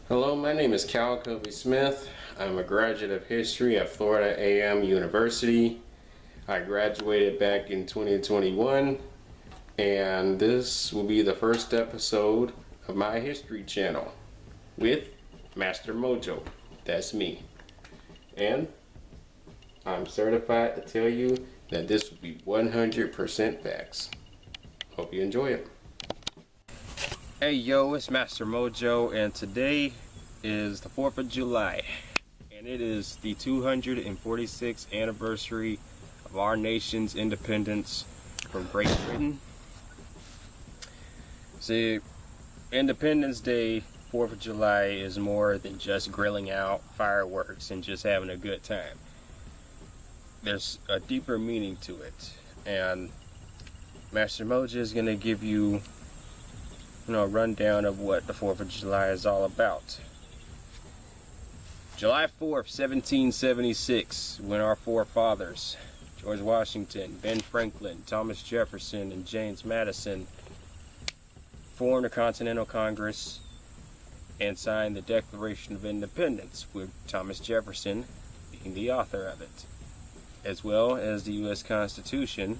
Hello, my name is Cal Kobe Smith. I'm a graduate of history at Florida A&M University. I graduated back in 2021, and this will be the first episode of my history channel with Master Mojo. That's me. And I'm certified to tell you that this will be 100% facts. Hope you enjoy it. Hey yo, it's Master Mojo, and today is the 4th of July, and it is the 246th anniversary of our nation's independence from Great Britain. See, Independence Day, 4th of July, is more than just grilling out fireworks and just having a good time. There's a deeper meaning to it, and Master Mojo is going to give you a rundown of what the 4th of July is all about. July 4th, 1776, when our forefathers, George Washington, Ben Franklin, Thomas Jefferson, and James Madison, formed a Continental Congress and signed the Declaration of Independence, with Thomas Jefferson being the author of it, as well as the U.S. Constitution,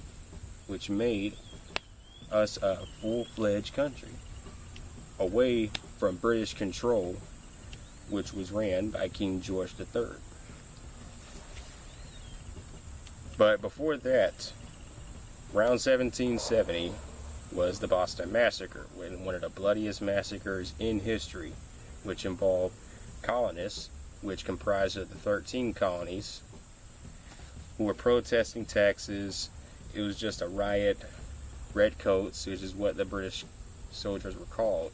which made us a full-fledged country, away from British control, which was ran by King George III. But before that, around 1770 was the Boston Massacre, one of the bloodiest massacres in history, which involved colonists, which comprised of the 13 colonies, who were protesting taxes. It was just a riot. Redcoats, which is what the British soldiers were called,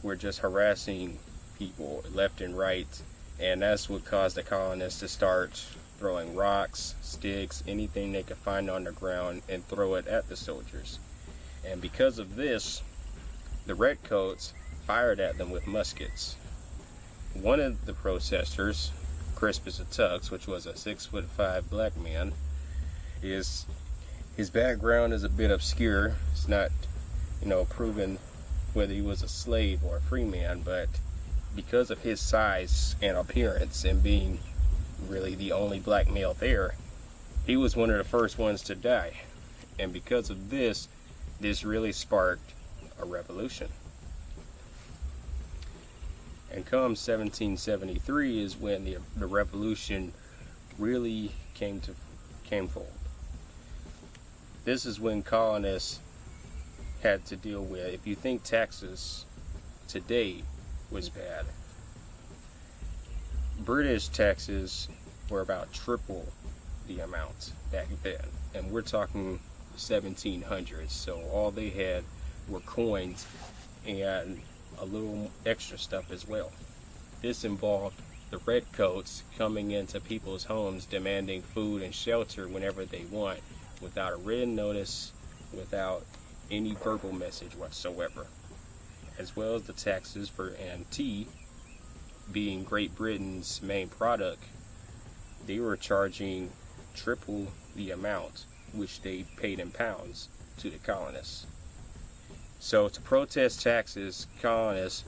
were just harassing people left and right, and that's what caused the colonists to start throwing rocks, sticks, anything they could find on the ground, and throw it at the soldiers. And because of this, the redcoats fired at them with muskets. One of the protesters, Crispus Attucks, which was a 6'5" black man, his background is a bit obscure. It's not proven whether he was a slave or a free man, but because of his size and appearance and being really the only black male there, he was one of the first ones to die. And because of this really sparked a revolution. And come 1773 is when the revolution really came forward. This is when colonists had to deal with, if you think taxes today was bad, British taxes were about triple the amount back then, and we're talking 1700s, so all they had were coins and a little extra stuff as well. This involved the redcoats coming into people's homes demanding food and shelter whenever they want, without a written notice, without any verbal message whatsoever, as well as the taxes for tea, being Great Britain's main product. They were charging triple the amount which they paid in pounds to the colonists. So to protest taxes, colonists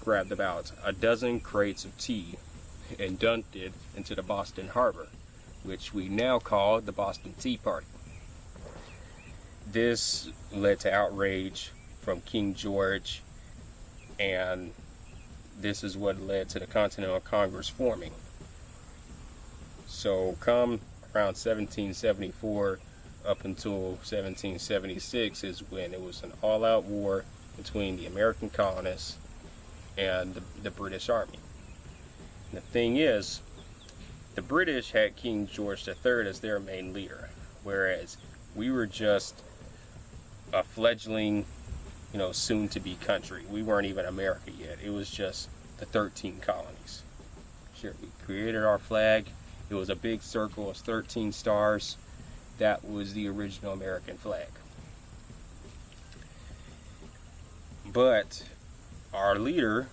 grabbed about a dozen crates of tea and dumped it into the Boston Harbor, which we now call the Boston Tea Party. This led to outrage from King George, and this is what led to the Continental Congress forming. So come around 1774 up until 1776 is when it was an all-out war between the American colonists and the British Army. And the thing is, the British had King George III as their main leader, whereas we were just a fledgling, soon-to-be country. We weren't even America yet. It was just the 13 colonies. Sure, we created our flag. It was a big circle of 13 stars. That was the original American flag. But our leader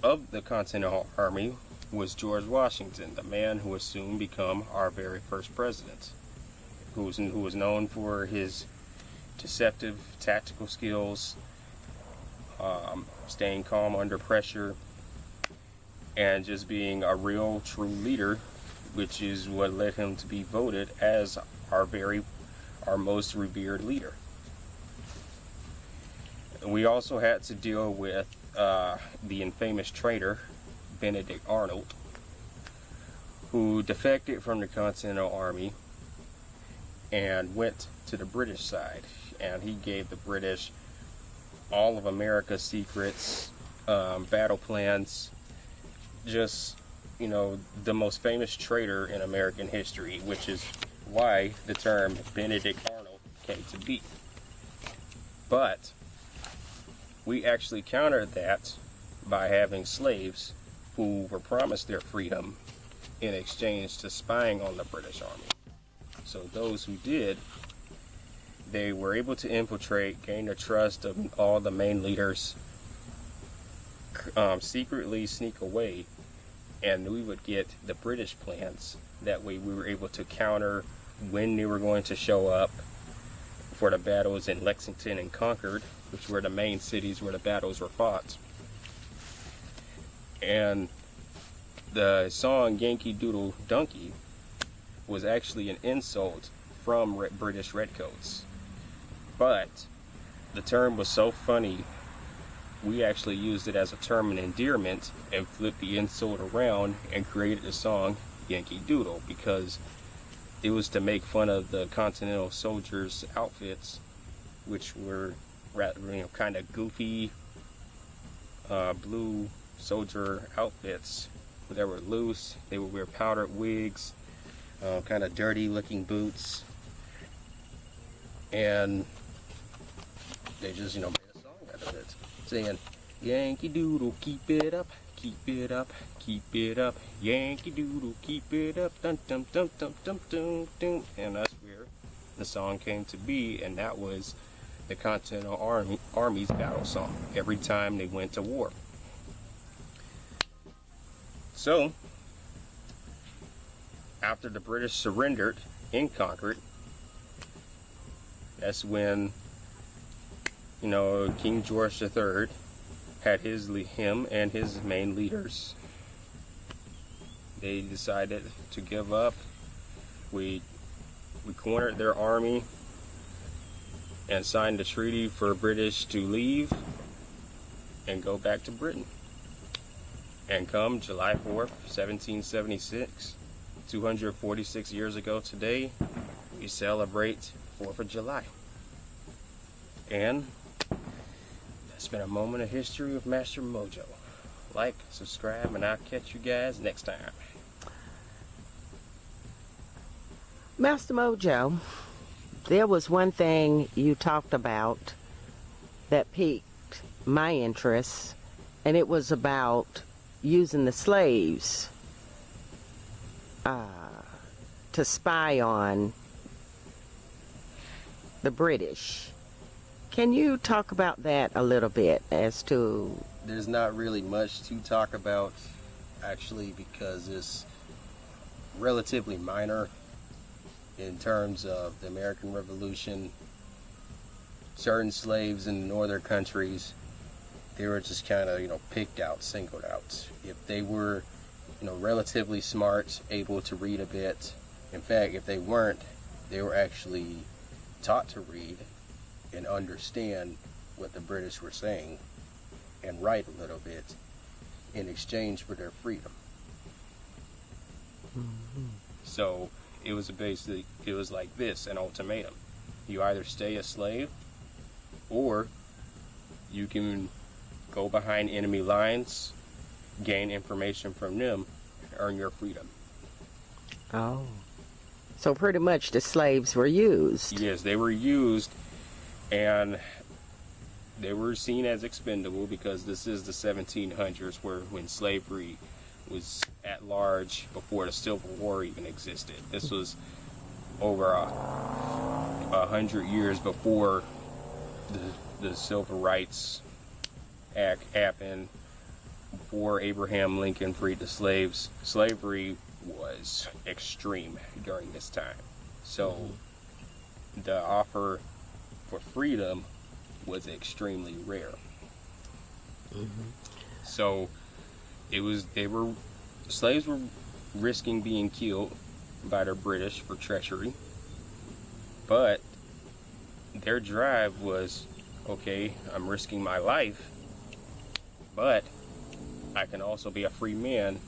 of the Continental Army was George Washington, the man who would soon become our very first president, who was known for his deceptive tactical skills, staying calm under pressure, and just being a real true leader, which is what led him to be voted as our most revered leader. We also had to deal with the infamous traitor Benedict Arnold, who defected from the Continental Army and went to the British side, and he gave the British all of America's secrets, battle plans, just, the most famous traitor in American history, which is why the term Benedict Arnold came to be. But we actually countered that by having slaves who were promised their freedom in exchange to spying on the British Army. So those who did, they were able to infiltrate, gain the trust of all the main leaders, secretly sneak away, and we would get the British plans. That way we were able to counter when they were going to show up for the battles in Lexington and Concord, which were the main cities where the battles were fought. And the song Yankee Doodle Donkey was actually an insult from British Redcoats. But the term was so funny, we actually used it as a term of endearment and flipped the insult around and created the song Yankee Doodle, because it was to make fun of the Continental soldiers' outfits, which were kind of goofy blue soldier outfits that were loose. They would wear powdered wigs, kind of dirty looking boots, and they just made a song out of it, saying Yankee Doodle, keep it up, keep it up, keep it up, Yankee Doodle, keep it up, dun dun dun dun dun dun dun. And that's where the song came to be, and that was the Continental Army's battle song every time they went to war. So after the British surrendered in Concord, that's when King George III had him and his main leaders. They decided to give up. We cornered their army and signed a treaty for British to leave and go back to Britain. And come July 4th, 1776, 246 years ago today, we celebrate 4th of July. And that's been a moment of history with Master Mojo. Like, subscribe, and I'll catch you guys next time. Master Mojo, there was one thing you talked about that piqued my interest, and it was about using the slaves to spy on the British. Can you talk about that a little bit as to... There's not really much to talk about, actually, because it's relatively minor in terms of the American Revolution. Certain slaves in the northern countries, they were just kind of, picked out, singled out. If they were, relatively smart, able to read a bit. In fact, if they weren't, they were actually taught to read and understand what the British were saying and write a little bit in exchange for their freedom. Mm-hmm. So it was like this, an ultimatum. You either stay a slave, or you can go behind enemy lines, gain information from them, and earn your freedom. Oh. So pretty much the slaves were used. Yes, they were used, and they were seen as expendable because this is the 1700s, when slavery was at large before the Civil War even existed. This was over 100 years before the Civil Rights Act happened, before Abraham Lincoln freed the slaves. Slavery was extreme during this time. So the offer for freedom was extremely rare. So slaves were risking being killed by the British for treachery, but their drive was, okay, I'm risking my life, but I can also be a free man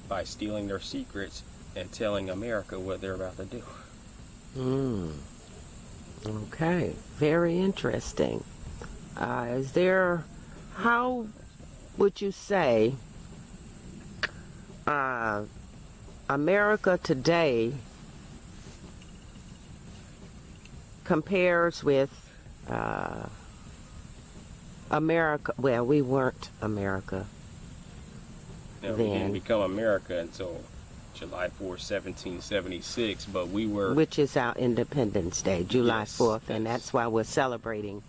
by stealing their secrets and telling America what they're about to do. Okay, very interesting. How would you say America today compares with America? Well, we weren't America Now, we then. didn't become America until July 4th, 1776, but we were... Which is our Independence Day, July Yes, 4th, and yes. that's why we're celebrating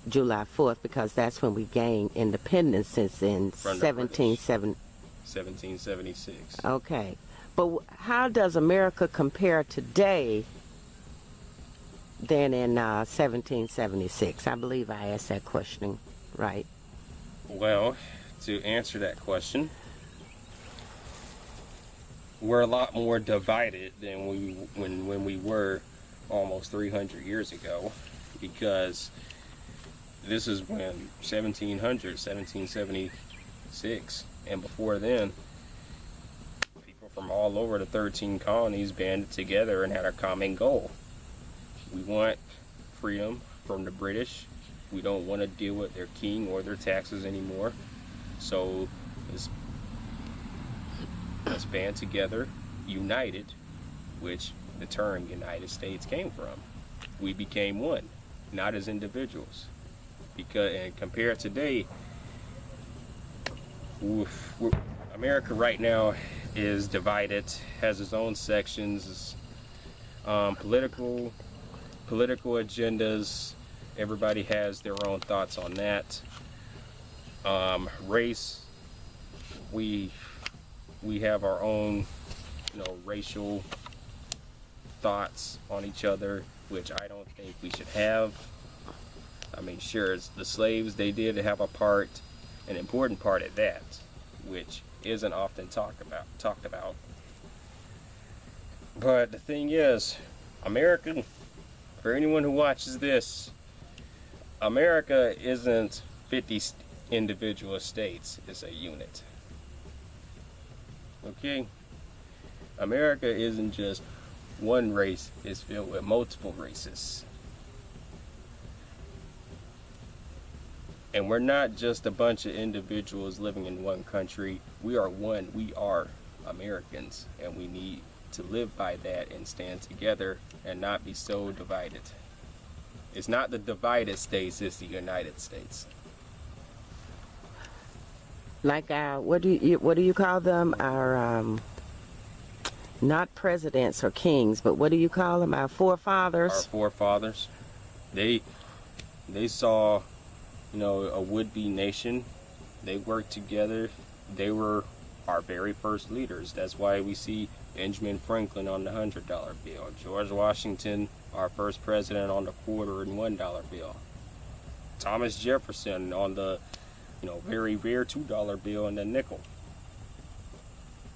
July 4th, because that's when we gained independence since in From the British. 1776. 1776. Okay, but how does America compare today than in 1776? I believe I asked that question right. Well, to answer that question, we're a lot more divided than when we were almost 300 years ago, because this is when 1776, and before then, people from all over the 13 colonies banded together and had a common goal. We want freedom from the British. We don't want to deal with their king or their taxes anymore. So let's band together, united, which the term United States came from. We became one, not as individuals. And compared today, America right now is divided, has its own sections, political agendas. Everybody has their own thoughts on that. Race, we have our own, racial thoughts on each other, which I don't think we should have. I mean, sure, the slaves, they did have an important part at that, which isn't often talked about. But the thing is, America, for anyone who watches this, America isn't 50 individual states, it's a unit. Okay? America isn't just one race, it's filled with multiple races. And we're not just a bunch of individuals living in one country. We are one. We are Americans. And we need to live by that and stand together and not be so divided. It's not the divided states, it's the United States. Like what do you call them? Our not presidents or kings, but what do you call them? Our forefathers. Our forefathers, they saw, a would-be nation. They worked together. They were our very first leaders. That's why we see Benjamin Franklin on the $100 bill, George Washington, our first president, on the quarter and $1 bill, Thomas Jefferson on the very rare $2 bill and the nickel.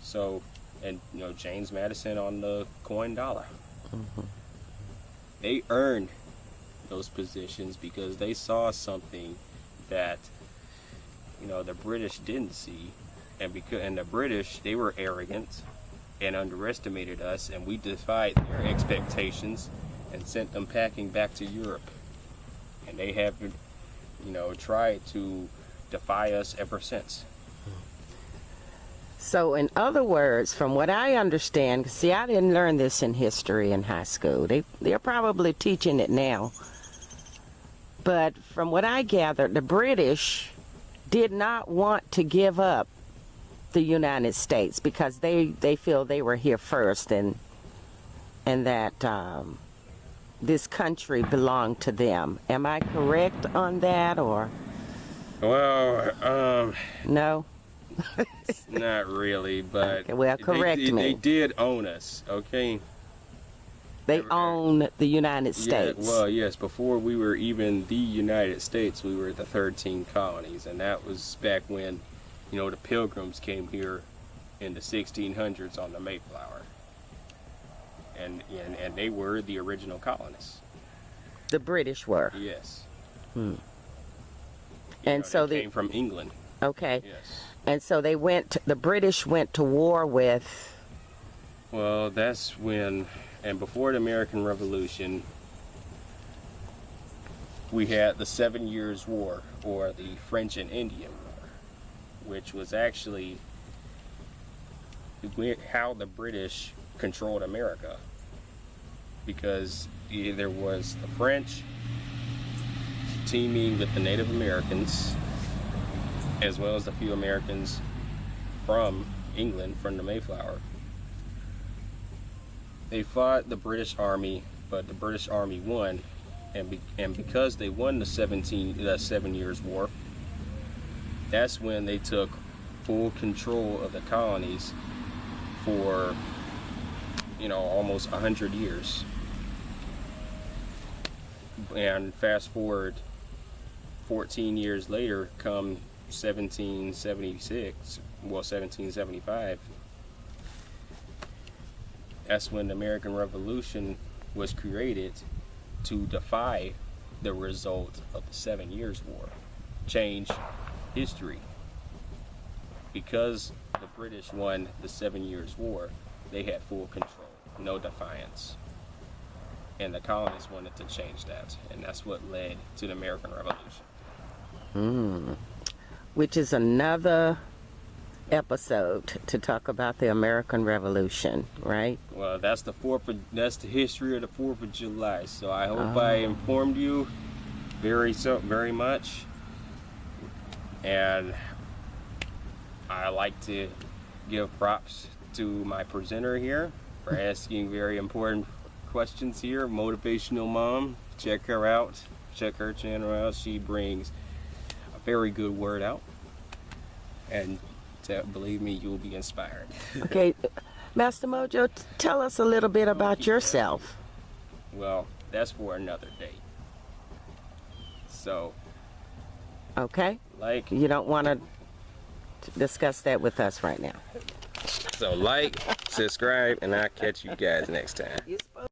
So, and James Madison on the coin dollar. They earned those positions because they saw something that the British didn't see, and the British, they were arrogant and underestimated us, and we defied their expectations and sent them packing back to Europe, and they have tried to defy us ever since. So in other words, from what I understand, see, I didn't learn this in history in high school. They're probably teaching it now. But from what I gathered, the British did not want to give up the United States because they feel they were here first and that this country belonged to them. Am I correct on that, or? Well, no? not really, but Okay, well, correct me. They did own us, okay? They own the United States. Yeah, well, yes. Before we were even the United States, we were the 13 colonies, and that was back when, you know, the Pilgrims came here in the 1600s on the Mayflower, and they were the original colonists. The British were. Yes. And You know, so they came from England. Okay. Yes. And so the British went to war with. Well, that's when, and before the American Revolution, we had the 7 Years' War, or the French and Indian War, which was actually how the British controlled America. Because there was the French teaming with the Native Americans, as well as a few Americans from England, from the Mayflower. They fought the British Army, but the British Army won, and because they won the 7 Years' War, that's when they took full control of the colonies for, you know, almost 100 years. And fast forward 14 years later, come 1776, well, 1775, that's when the American Revolution was created to defy the result of the 7 Years' War, change history. Because the British won the 7 Years' War, they had full control, no defiance. And the colonists wanted to change that, and that's what led to the American Revolution. Which is another episode to talk about the American Revolution, right? Well, that's the history of the 4th of July. So I hope I informed you very much. And I like to give props to my presenter here for asking very important questions here. Motivational Mom, check her out. Check her channel out. She brings a very good word out. And believe me, you will be inspired. Okay, Master Mojo, tell us a little bit about yourself. Well, that's for another day. So, Okay? like, You don't want to discuss that with us right now. subscribe, and I'll catch you guys next time.